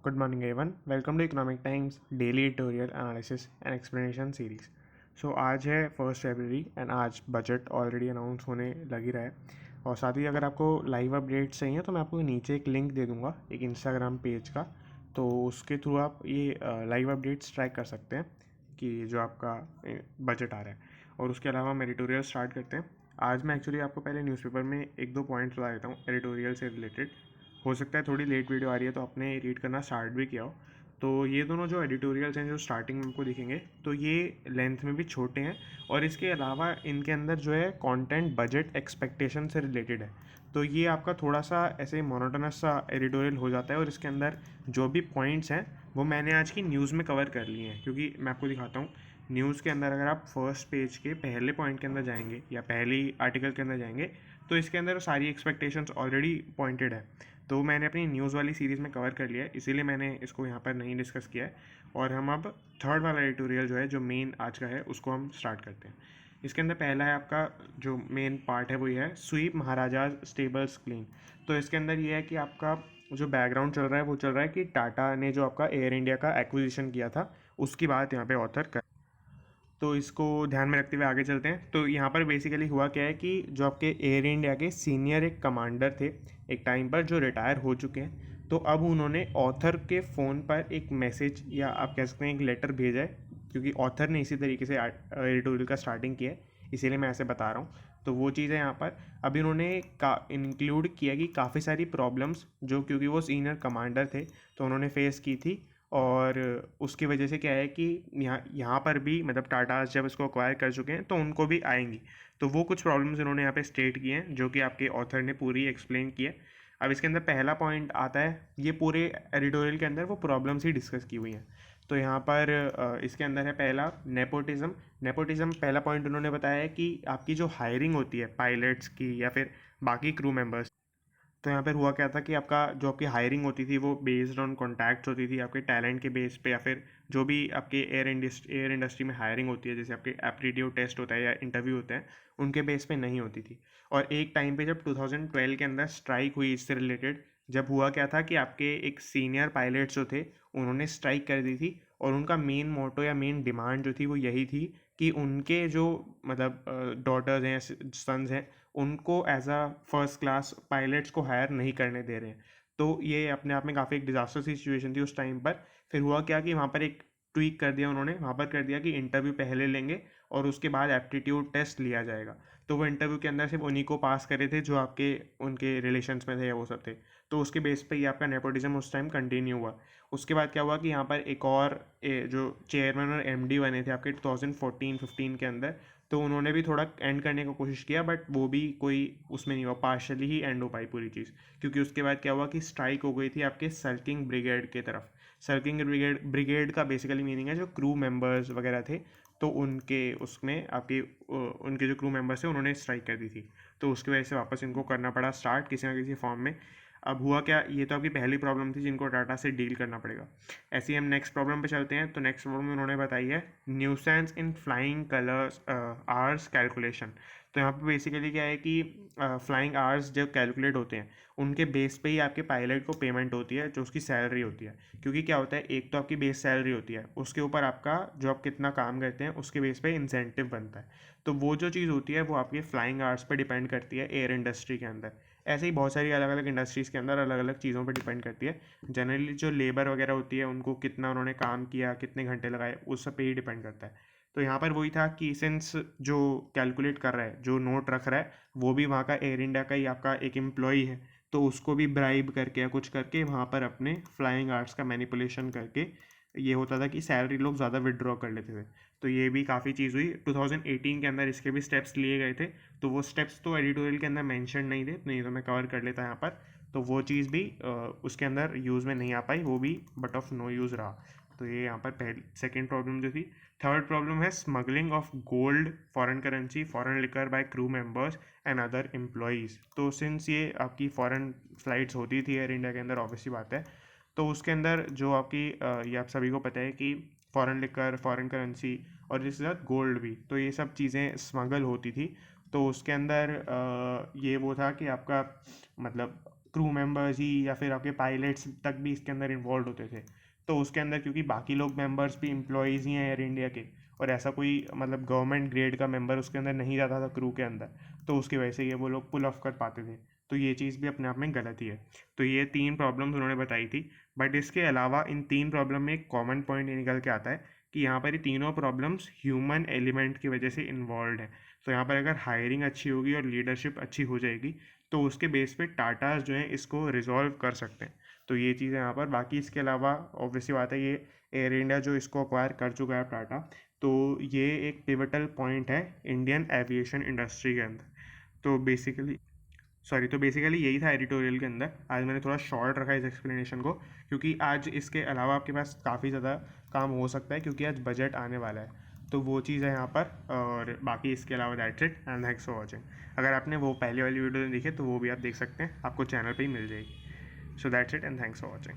Good morning, everyone. Welcome to Economic Times Daily Editorial Analysis and Explanation Series. आज है 1 फरवरी and आज budget already announce होने लग ही रहा है। और साथ ही अगर आपको लाइव अपडेट्स चाहिए तो मैं आपको नीचे एक लिंक दे दूंगा एक इंस्टाग्राम पेज का, तो उसके थ्रू आप ये लाइव अपडेट्स ट्रैक कर सकते हैं कि जो आपका बजट आ रहा है। और उसके अलावा हम एडिटोरियल स्टार्ट करते हैं। आज मैं एक्चुअली आपको पहले न्यूज़पेपर में एक दो पॉइंट्स बता देता हूँ एडिटोरियल से रिलेटेड। हो सकता है थोड़ी लेट वीडियो आ रही है तो आपने रीड करना स्टार्ट भी किया हो। तो ये दोनों जो एडिटोरियल्स हैं जो स्टार्टिंग में आपको दिखेंगे तो ये लेंथ में भी छोटे हैं, और इसके अलावा इनके अंदर जो है कंटेंट बजट एक्सपेक्टेशन से रिलेटेड है। तो ये आपका थोड़ा सा ऐसे मोनोटोनस सा एडिटोरियल हो जाता है, और इसके अंदर जो भी पॉइंट्स हैं वो मैंने आज की न्यूज़ में कवर कर लिए हैं। क्योंकि मैं आपको दिखाता हूँ न्यूज़ के अंदर, अगर आप फर्स्ट पेज के पहले पॉइंट के अंदर जाएंगे या पहली आर्टिकल के अंदर जाएंगे तो इसके अंदर सारी एक्सपेक्टेशंस ऑलरेडी पॉइंटेड है। तो मैंने अपनी न्यूज़ वाली सीरीज़ में कवर कर लिया है, इसीलिए मैंने इसको यहाँ पर नहीं डिस्कस किया है। और हम अब थर्ड वाला एडिटोरियल जो है, जो मेन आज का है, उसको हम स्टार्ट करते हैं। इसके अंदर पहला है आपका जो मेन पार्ट है वो ये है, स्वीप महाराजाज स्टेबल्स क्लीन। तो इसके अंदर ये है कि आपका जो बैकग्राउंड चल रहा है वो चल रहा है कि टाटा ने जो आपका एयर इंडिया का एक्विजिशन किया था उसकी बात यहाँ पे ऑथर कर। तो इसको ध्यान में रखते हुए आगे चलते हैं। तो यहाँ पर बेसिकली हुआ क्या है कि जो आपके एयर इंडिया के सीनियर एक कमांडर थे एक टाइम पर, जो रिटायर हो चुके हैं, तो अब उन्होंने ऑथर के फ़ोन पर एक मैसेज या आप कह सकते हैं एक लेटर भेजा है। क्योंकि ऑथर ने इसी तरीके से एडिटोरियल का स्टार्टिंग किया है, इसीलिए मैं ऐसे बता रहा हूँ। तो वो चीज़ है यहाँ पर। अब इन्होंने इंक्लूड किया कि काफ़ी सारी प्रॉब्लम्स जो, क्योंकि वो सीनियर कमांडर थे, तो उन्होंने फेस की थी। और उसकी वजह से क्या है कि यहाँ पर भी मतलब टाटा जब इसको अक्वायर कर चुके हैं तो उनको भी आएंगी। तो वो कुछ प्रॉब्लम्स इन्होंने यहाँ पे स्टेट किए हैं जो कि आपके ऑथर ने पूरी एक्सप्लेन की है। अब इसके अंदर पहला पॉइंट आता है, ये पूरे एडिटोरियल के अंदर वो प्रॉब्लम्स ही डिस्कस की हुई हैं। तो यहाँ पर इसके अंदर है पहला नेपोटिज्म। नेपोटिज्म पहला पॉइंट उन्होंने बताया है कि आपकी जो हायरिंग होती है पायलट्स की या फिर बाकी क्रू मेंबर्स, तो यहाँ पर हुआ क्या था कि आपका जो आपकी हायरिंग होती थी वो बेस्ड ऑन कॉन्टैक्ट्स होती थी, आपके टैलेंट के बेस पे, या फिर जो भी आपके एयर इंडस्ट्री में हायरिंग होती है, जैसे आपके एप्टीट्यूड टेस्ट होता है या इंटरव्यू होते हैं, उनके बेस पे नहीं होती थी। और एक टाइम पे जब 2012 के अंदर स्ट्राइक हुई इससे रिलेटेड, जब हुआ क्या था कि आपके एक सीनियर पायलट्स जो थे उन्होंने स्ट्राइक कर दी थी, और उनका मेन मोटो या मेन डिमांड जो थी वो यही थी कि उनके जो मतलब डॉटर्स हैं, सन्स हैं, उनको as a first class pilots को हायर नहीं करने दे रहे हैं। तो ये अपने आप में काफ़ी एक डिजास्टर सी सिचुएशन थी उस टाइम पर। फिर हुआ क्या कि वहाँ पर एक ट्वीक कर दिया उन्होंने, वहाँ पर कर दिया कि इंटरव्यू पहले लेंगे और उसके बाद एप्टीट्यूड टेस्ट लिया जाएगा। तो वो इंटरव्यू के अंदर सिर्फ उन्हीं को पास करे थे जो आपके उनके रिलेशंस में थे या वो सब थे। तो उसके बेस पे ये आपका नेपोटिज्म उस टाइम कंटिन्यू हुआ। उसके बाद क्या हुआ कि यहाँ पर एक और जो चेयरमैन और एमडी बने थे आपके 2014-15 के अंदर, तो उन्होंने भी थोड़ा एंड करने की कोशिश किया, बट वो भी कोई उसमें नहीं हुआ, पार्शली ही एंड हो पाई पूरी चीज़। क्योंकि उसके बाद क्या हुआ कि स्ट्राइक हो गई थी आपके सल्किंग ब्रिगेड की तरफ। सल्किंग ब्रिगेड का बेसिकली मीनिंग है जो क्रू मेंबर्स वगैरह थे, तो उनके उसमें आपके उनके जो क्रू मेंबर्स थे उन्होंने स्ट्राइक कर दी थी। तो उसकी वजह से वापस इनको करना पड़ा स्टार्ट किसी ना किसी फॉर्म में। अब हुआ क्या, ये तो आपकी पहली प्रॉब्लम थी जिनको टाटा से डील करना पड़ेगा। ऐसे ही हम नेक्स्ट प्रॉब्लम पे चलते हैं। तो नेक्स्ट प्रॉब्लम उन्होंने बताई है nuisance in flying colours hours calculation. तो यहाँ पे बेसिकली क्या है कि फ्लाइंग आवर्स जब कैलकुलेट होते हैं उनके बेस पे ही आपके पायलट को पेमेंट होती है, जो उसकी सैलरी होती है। क्योंकि क्या होता है, एक तो आपकी बेस सैलरी होती है, उसके ऊपर आपका जो आप कितना काम करते हैं उसके बेस पे इंसेंटिव बनता है। तो वो जो चीज़ होती है वो आपके फ्लाइंग आवर्स पर डिपेंड करती है एयर इंडस्ट्री के अंदर। ऐसे ही बहुत सारी अलग अलग इंडस्ट्रीज़ के अंदर अलग अलग चीज़ों पर डिपेंड करती है। जनरली जो लेबर वगैरह होती है उनको कितना उन्होंने काम किया, कितने घंटे लगाए, उस सब पे ही डिपेंड करता है। तो यहाँ पर वही था कि सिंस जो कैलकुलेट कर रहा है, जो नोट रख रहा है, वो भी वहाँ का एयर इंडिया का ही आपका एक एम्प्लॉई है, तो उसको भी ब्राइब करके या कुछ करके वहाँ पर अपने फ्लाइंग आर्ट्स का मैनिपुलेशन करके ये होता था कि सैलरी लोग ज़्यादा विड्रॉ कर लेते थे। तो ये भी काफ़ी चीज़ हुई 2018 के अंदर, इसके भी स्टेप्स लिए गए थे। तो वो स्टेप्स तो एडिटोरियल के अंदर मेंशन नहीं थे, नहीं तो मैं कवर कर लेता यहाँ पर। तो वो चीज़ भी उसके अंदर यूज़ में नहीं आ पाई, वो भी बट ऑफ नो यूज़ रहा। तो ये यहाँ पर पहली सेकेंड प्रॉब्लम जो थी। थर्ड प्रॉब्लम है smuggling of gold, foreign currency, foreign liquor by crew members and other employees. तो सिंस ये आपकी फॉरेन फ्लाइट्स होती थी एयर इंडिया के अंदर, ऑब्वियसली बात है, तो उसके अंदर जो आपकी ये आप सभी को पता है कि फॉरेन लिकर, फॉरेन करेंसी और इसके साथ गोल्ड भी, तो ये सब चीज़ें स्मगल होती थी। तो उसके अंदर ये वो था कि आपका मतलब क्रू मेंबर्स ही या फिर आपके पायलट्स तक भी इसके अंदर इन्वॉल्व होते थे। तो उसके अंदर क्योंकि बाकी लोग मेंबर्स भी एम्प्लॉयज़ ही हैं एयर इंडिया के, और ऐसा कोई मतलब गवर्नमेंट ग्रेड का मेंबर उसके अंदर नहीं जाता था क्रू के अंदर, तो उसकी वजह से ये वो लोग पुल ऑफ कर पाते थे। तो ये चीज़ भी अपने आप में गलत ही है। तो ये 3 प्रॉब्लम्स उन्होंने बताई थी। बट इसके अलावा इन 3 प्रॉब्लम में एक कॉमन पॉइंट ये निकल के आता है कि यहाँ पर ये तीनों प्रॉब्लम्स ह्यूमन एलिमेंट की वजह से इन्वॉल्व हैं। तो यहाँ पर अगर हायरिंग अच्छी होगी और लीडरशिप अच्छी हो जाएगी तो उसके बेस पे टाटास जो हैं इसको रिजॉल्व कर सकते हैं। तो ये चीज़ है यहाँ पर। बाकी इसके अलावा ऑब्वियसली बात है, ये एयर इंडिया जो इसको अक्वायर कर चुका है टाटा, तो ये एक पिवटल पॉइंट है इंडियन एविएशन इंडस्ट्री के अंदर। तो बेसिकली यही था एडिटोरियल के अंदर। आज मैंने थोड़ा शॉर्ट रखा इस एक्सप्लेनेशन को, क्योंकि आज इसके अलावा आपके पास काफ़ी ज़्यादा काम हो सकता है, क्योंकि आज बजट आने वाला है। तो वो चीज़ है यहाँ पर। और बाकी इसके अलावा that's it and thanks for watching. अगर आपने वो पहले वाली वीडियो नहीं देखी तो वो भी आप देख सकते हैं, आपको चैनल पे ही मिल जाएगी। So that's it and thanks for watching.